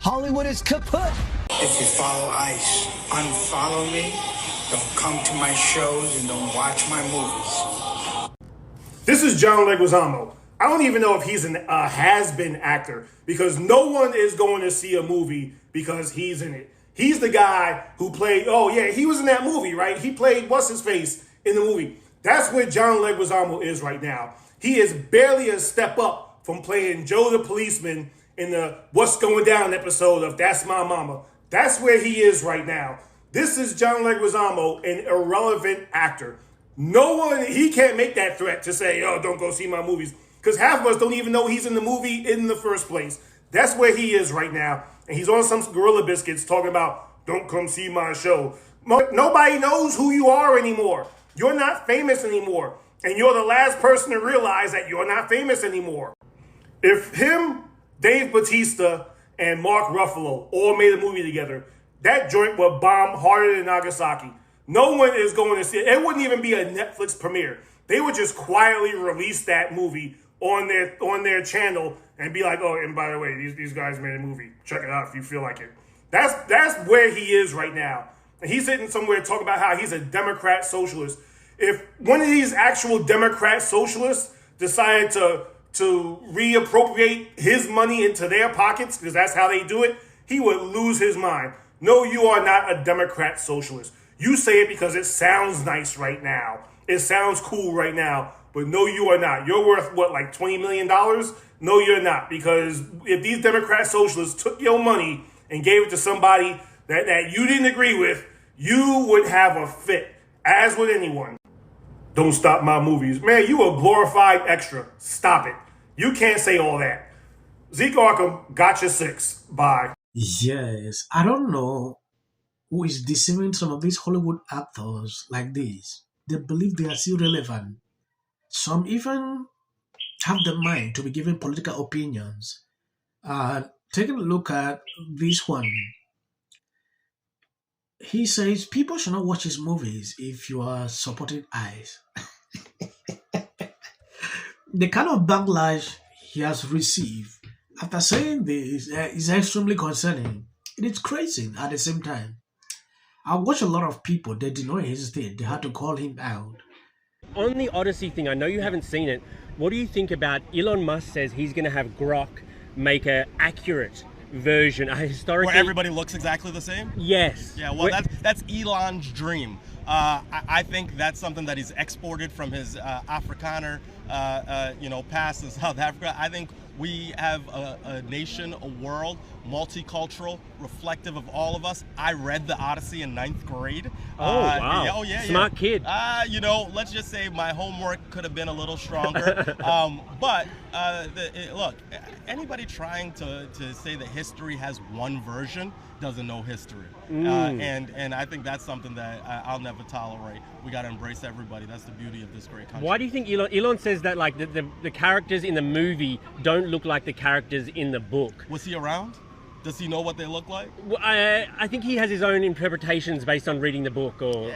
Hollywood is kaput. If you follow ICE, unfollow me, don't come to my shows, and don't watch my movies. This is John Leguizamo. I don't even know if he's a has-been actor, because no one is going to see a movie because he's in it. He's the guy who played, oh yeah, he was in that movie, right? He played what's-his-face in the movie. That's where John Leguizamo is right now. He is barely a step up from playing Joe the policeman in the What's Going Down episode of That's My Mama. That's where he is right now. This is John Leguizamo, an irrelevant actor. No one, he can't make that threat to say, oh, don't go see my movies. Because half of us don't even know he's in the movie in the first place. That's where he is right now. And he's on some Gorilla Biscuits talking about, don't come see my show. Nobody knows who you are anymore. You're not famous anymore. And you're the last person to realize that you're not famous anymore. If him, Dave Bautista, and Mark Ruffalo all made a movie together, that joint would bomb harder than Nagasaki. No one is going to see it. It wouldn't even be a Netflix premiere. They would just quietly release that movie on their channel and be like, oh, and by the way, these guys made a movie. Check it out if you feel like it. That's where he is right now. And he's sitting somewhere talking about how he's a Democrat socialist. If one of these actual Democrat socialists decided to reappropriate his money into their pockets, because that's how they do it, he would lose his mind. No, you are not a Democrat socialist. You say it because it sounds nice right now. It sounds cool right now. But no, you are not. You're worth, what, like $20 million? No, you're not. Because if these Democrat socialists took your money and gave it to somebody that you didn't agree with, you would have a fit, as would anyone. Don't stop my movies. Man, you a glorified extra. Stop it. You can't say all that. Zeke Arkham, gotcha 6. Bye. Yes, I don't know who is deceiving some of these Hollywood actors like this. They believe they are still relevant. Some even have the mind to be giving political opinions. Taking a look at this one, he says people should not watch his movies if you are supporting ICE. The kind of backlash he has received after saying this is extremely concerning. It is crazy at the same time. I watch a lot of people, they did not hesitate. They had to call him out. On the Odyssey thing, I know you haven't seen it. What do you think about Elon Musk says he's going to have Grok make an accurate version, a historical... Where everybody looks exactly the same? Yes. Yeah, well, that's Elon's dream. I think that's something that he's exported from his Afrikaner, past in South Africa. I think we have a nation, a world, multicultural, reflective of all of us. I read the Odyssey in 9th grade. Oh, wow. Smart kid. Let's just say my homework could have been a little stronger. Look, anybody trying to say that history has one version doesn't know history. And I think that's something that I'll never tolerate. We got to embrace everybody. That's the beauty of this great country. Why do you think Elon says that, like, the characters in the movie don't look like the characters in the book? Was he around? Does he know what they look like? Well, I think he has his own interpretations based on reading the book. Or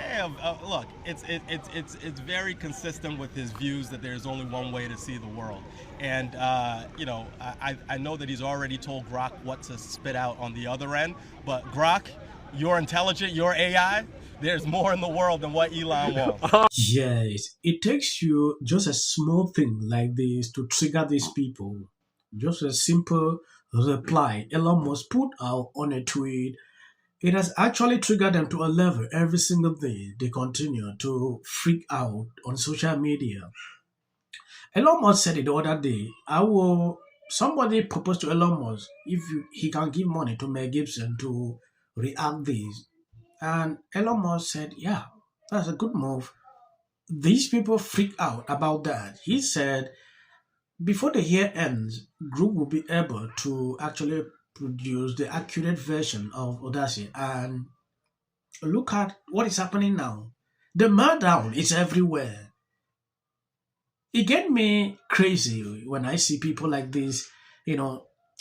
look, it's very consistent with his views that there's only one way to see the world. And I know that he's already told Grok what to spit out on the other end. But Grok, you're intelligent, you're AI. There's more in the world than what Elon wants. Yes, it takes you just a small thing like this to trigger these people. Just a simple reply Elon Musk put out on a tweet. It has actually triggered them to a level every single day. They continue to freak out on social media. Elon Musk said it the other day, somebody proposed to Elon Musk if he can give money to Mel Gibson to react this. And Elon Musk said, yeah, that's a good move. These people freak out about that. He said, before the year ends, group will be able to actually produce the accurate version of Odyssey. And look at what is happening now. The meltdown is everywhere. It gets me crazy when I see people like this,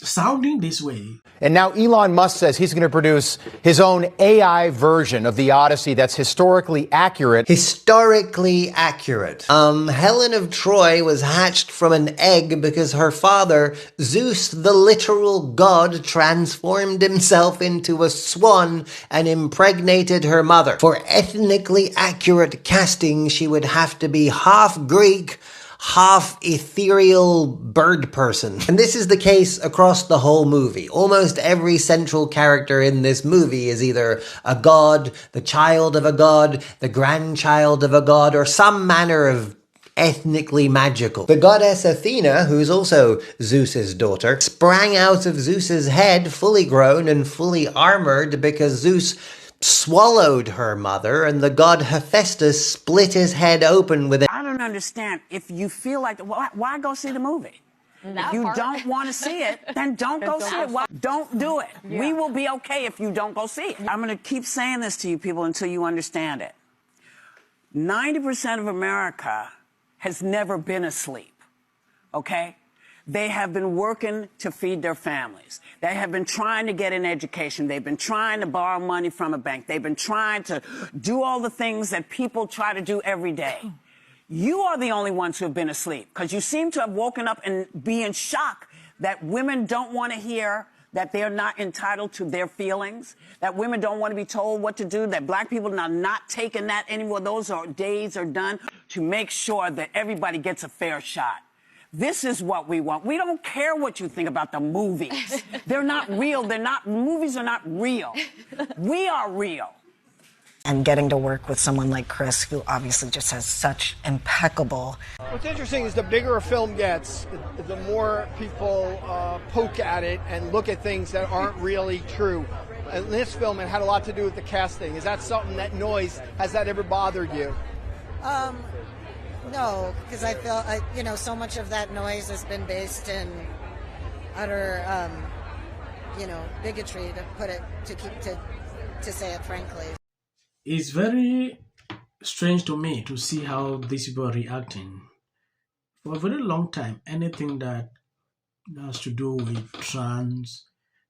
sounding this way. And now Elon Musk says he's going to produce his own AI version of the Odyssey that's historically accurate. Historically accurate. Helen of Troy was hatched from an egg because her father, Zeus, the literal god, transformed himself into a swan and impregnated her mother. For ethnically accurate casting, she would have to be half Greek, half ethereal bird person. And this is the case across the whole movie. Almost every central character in this movie is either a god, the child of a god, the grandchild of a god, or some manner of ethnically magical. The goddess Athena, who's also Zeus's daughter, sprang out of Zeus's head fully grown and fully armored because Zeus swallowed her mother, and the god Hephaestus split his head open with a... I don't understand. If you feel like, why go see the movie? If you don't want to see it, then don't go see it. Why? Don't do it. Yeah. We will be okay if you don't go see it. I'm going to keep saying this to you people until you understand it. 90% of America has never been asleep, okay? They have been working to feed their families. They have been trying to get an education. They've been trying to borrow money from a bank. They've been trying to do all the things that people try to do every day. You are the only ones who have been asleep because you seem to have woken up and be in shock that women don't want to hear that they're not entitled to their feelings, that women don't want to be told what to do, that black people are not taking that anymore. Those days are done to make sure that everybody gets a fair shot. This is what we want. We don't care what you think about the movies. They're not real. Movies are not real. We are real. And getting to work with someone like Chris, who obviously just has such impeccable... What's interesting is the bigger a film gets, the more people poke at it and look at things that aren't really true. In this film, it had a lot to do with the casting. Is that something, that noise, has that ever bothered you? No, because I feel, so much of that noise has been based in utter, bigotry, to say it frankly. It's very strange to me to see how these people are reacting. For a very long time, anything that has to do with trans,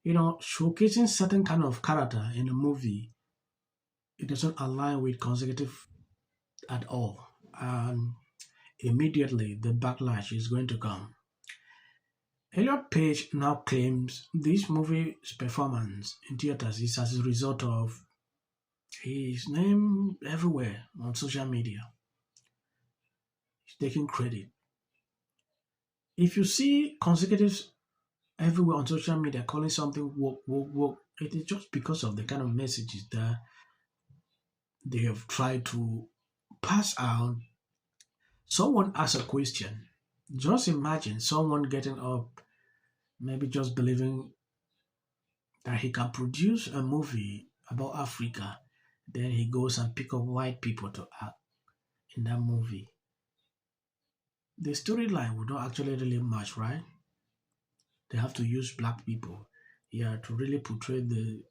showcasing certain kind of character in a movie, it doesn't align with conservative at all. And immediately the backlash is going to come. Elliot Page now claims this movie's performance in theaters is as a result of his name everywhere on social media. He's taking credit. If you see conservatives everywhere on social media calling something woke, it is just because of the kind of messages that they have tried to pass out. Someone asks a question. Just imagine someone getting up, maybe just believing that he can produce a movie about Africa. Then he goes and pick up white people to act in that movie. The storyline would not actually really match, right? They have to use black people here to really portray the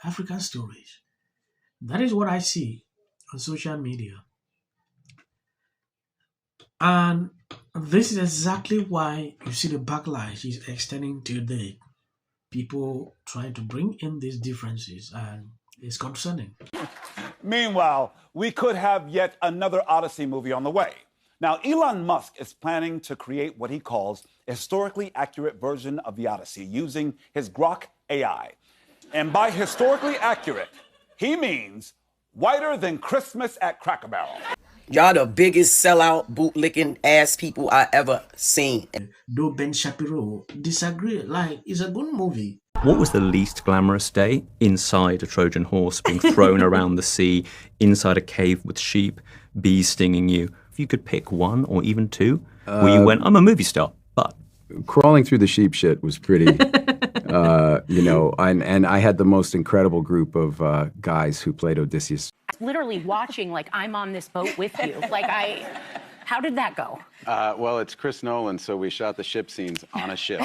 African stories. That is what I see on social media. And this is exactly why you see the backlash is extending to the people trying to bring in these differences, and it's concerning. Meanwhile, we could have yet another Odyssey movie on the way. Now, Elon Musk is planning to create what he calls a historically accurate version of the Odyssey using his Grok AI. And by historically accurate, he means whiter than Christmas at Cracker Barrel. Y'all the biggest sellout, bootlicking ass people I ever seen. Though Ben Shapiro disagree, it's a good movie. What was the least glamorous day? Inside a Trojan horse being thrown around the sea, inside a cave with sheep, bees stinging you. If you could pick one or even two, where you went, I'm a movie star, but... Crawling through the sheep shit was pretty, and I had the most incredible group of guys who played Odysseus. Literally watching, I'm on this boat with you. How did that go? Well, it's Chris Nolan, so we shot the ship scenes on a ship.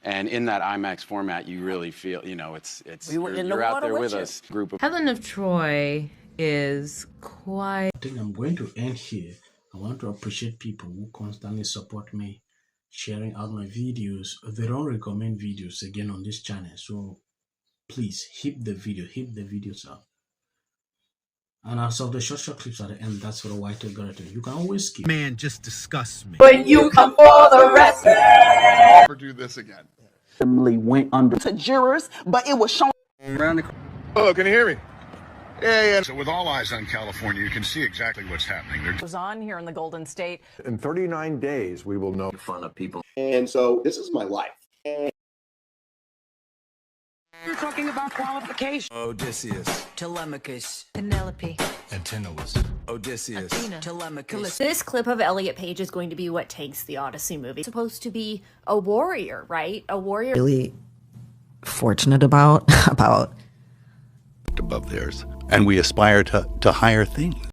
And in that IMAX format, you really feel, you're out there with us. Group of Helen of Troy is quite... I think I'm going to end here. I want to appreciate people who constantly support me sharing out my videos. They don't recommend videos again on this channel, so please hit the videos up. And as of the short clips at the end, that's for the white algorithm. You can always skip. Man just disgusts me. But you come for the rest. Never do this again. Went under to jurors, but it was shown around the. Oh, can you hear me? Yeah. So with all eyes on California, you can see exactly what's happening. Goes on here in the Golden State. In 39 days, we will know in front of people. And so this is my life. You're talking about qualification. Odysseus, Telemachus, Penelope, Antinous, Odysseus, Athena, Telemachus. This clip of Elliot Page is going to be what takes the Odyssey movie. It's supposed to be a warrior, right? A warrior. Really fortunate about above theirs, and we aspire to higher things.